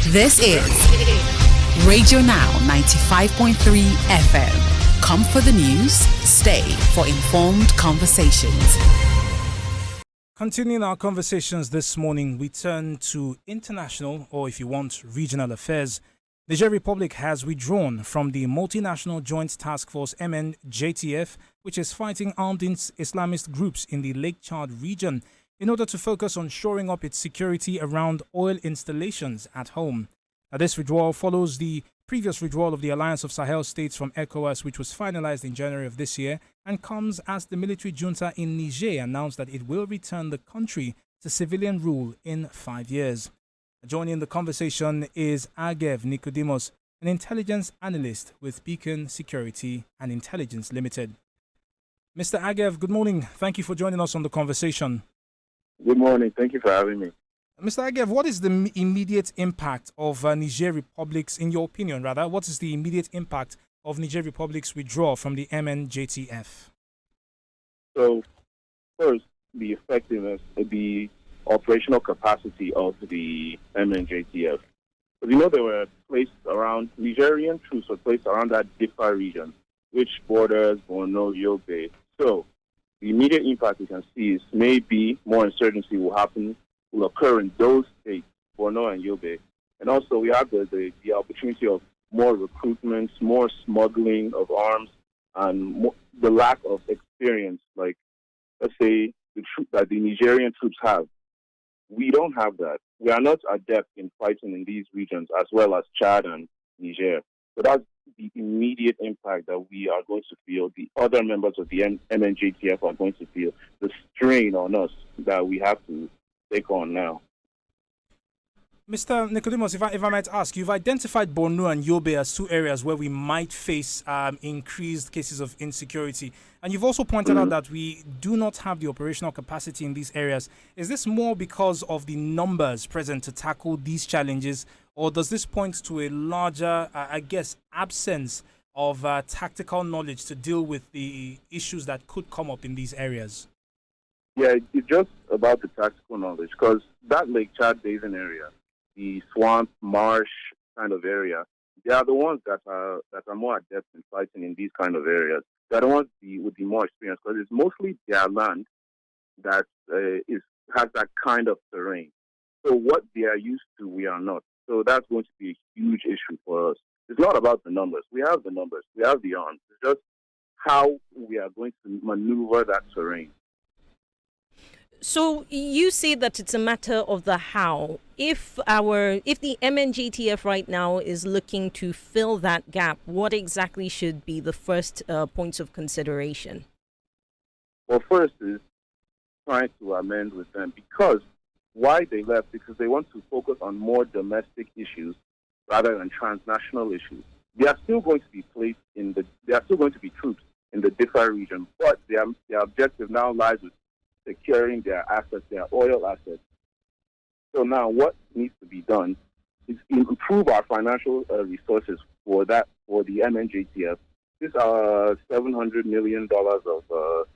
This is Radio Now 95.3 FM. Come for the news, stay for informed conversations. Continuing our conversations this morning, we turn to international, or if you want, regional affairs. Niger Republic has withdrawn from the Multinational Joint Task Force MNJTF, which is fighting armed Islamist groups in the Lake Chad region, in order to focus on shoring up its security around oil installations at home. Now, this withdrawal follows the previous withdrawal of the Alliance of Sahel States from ECOWAS, which was finalized in January of this year, and comes as the military junta in Niger announced that it will return the country to civilian rule in 5 years. Joining the conversation is Agev Nicodemus, an intelligence analyst with Beacon Security and Intelligence Limited. Mr. Agev, good morning. Thank you for joining us on the conversation. Good morning. Thank you for having me. Mr. Agev, what is the immediate impact of Niger Republic's, in your opinion rather, what is the immediate impact of Niger Republic's withdrawal from the MNJTF? So, first, the effectiveness, the operational capacity of the MNJTF. As you know, they were placed around, Nigerian troops were placed around that Diffa region, which borders Borno, Yobe. So, the immediate impact we can see is maybe more insurgency will occur in those states, Borno and Yobe. And also we have the opportunity of more recruitment, more smuggling of arms, and the lack of experience, like, let's say, that the Nigerian troops have. We don't have that. We are not adept in fighting in these regions, as well as Chad and Niger. So that's the immediate impact that we are going to feel. The other members of the MNJTF are going to feel the strain on us that we have to take on now. Mr. Nicodemus, if I might ask, you've identified Borno and Yobe as two areas where we might face increased cases of insecurity. And you've also pointed out that we do not have the operational capacity in these areas. Is this more because of the numbers present to tackle these challenges, or does this point to a larger, absence of tactical knowledge to deal with the issues that could come up in these areas? Yeah, it's just about the tactical knowledge, because that Lake Chad Basin area, the swamp, marsh kind of area, they are the ones that are more adept in fighting in these kind of areas. They're the ones with the more experience, because it's mostly their land that has that kind of terrain. So what they are used to, we are not. So that's going to be a huge issue for us. It's not about the numbers. We have the numbers. We have the arms. It's just how we are going to maneuver that terrain. So you say that it's a matter of the how. If the MNJTF right now is looking to fill that gap, what exactly should be the first points of consideration? Well, first is trying to amend with them, because why they left, because they want to focus on more domestic issues rather than transnational issues. They are still going to be placed there are still going to be troops in the Diffa region, but their objective now lies with securing their assets, their oil assets. So now what needs to be done is improve our financial resources for the MNJTF. This $700 million of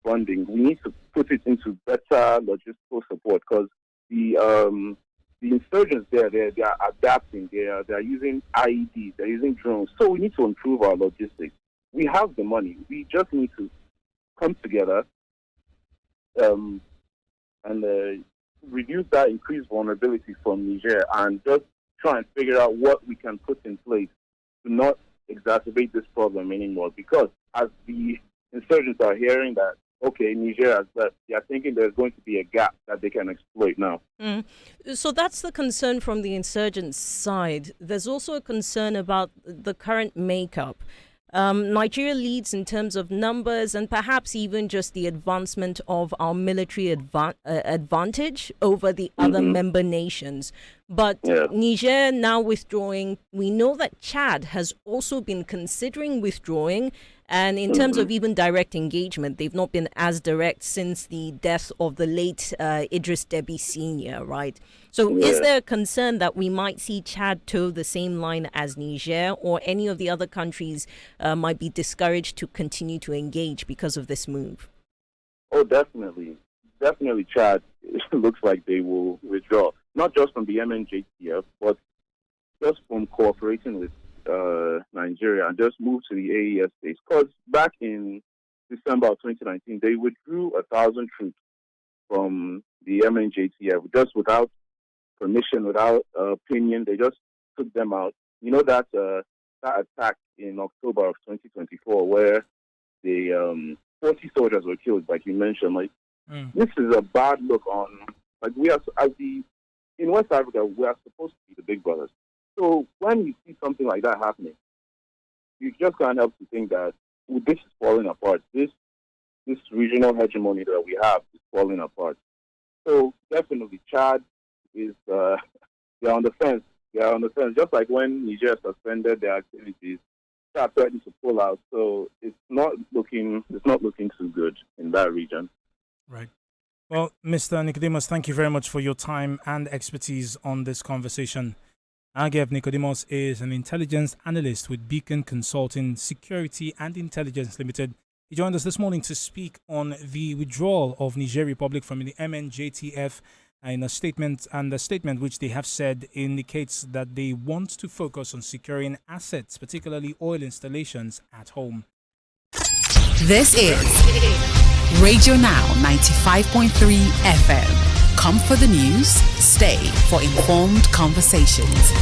funding. We need to put it into better logistical support, because the insurgents they are adapting. They are using IEDs. They're using drones. So we need to improve our logistics. We have the money. We just need to come together and reduce that increased vulnerability from Niger, and just try and figure out what we can put in place to not exacerbate this problem anymore. Because as the insurgents are hearing that, okay, Niger has left, they are thinking there's going to be a gap that they can exploit now. So that's the concern from the insurgents' side. There's also a concern about the current makeup. Nigeria leads in terms of numbers and perhaps even just the advancement of our military advantage over the other member nations. But Niger now withdrawing, we know that Chad has also been considering withdrawing. And in terms of even direct engagement, they've not been as direct since the death of the late Idris Deby Sr., right? So is there a concern that we might see Chad toe the same line as Niger, or any of the other countries might be discouraged to continue to engage because of this move? Oh, definitely. Definitely Chad looks like they will withdraw, not just from the MNJTF, but just from cooperating with Nigeria and just moved to the AES states. Because back in December of 2019, they withdrew 1,000 troops from the MNJTF just without permission, without opinion. They just took them out. You know that attack in October of 2024 where the 40 soldiers were killed, like you mentioned. This is a bad look on, we are, in West Africa, we are supposed to be the big brothers. So when you see something like that happening, you just can't help to think that this is falling apart. This regional hegemony that we have is falling apart. So definitely, Chad is they're on the fence. They are on the fence. Just like when Niger suspended their activities, Chad threatened to pull out. So it's not looking too good in that region. Right. Well, Mr. Nicodemus, thank you very much for your time and expertise on this conversation. Ageb Nicodemus is an intelligence analyst with Beacon Consulting Security and Intelligence Limited. He joined us this morning to speak on the withdrawal of Niger Republic from the MNJTF in a statement, and the statement which they have said indicates that they want to focus on securing assets, particularly oil installations at home. This is Radio Now 95.3 FM. Come for the news, stay for informed conversations.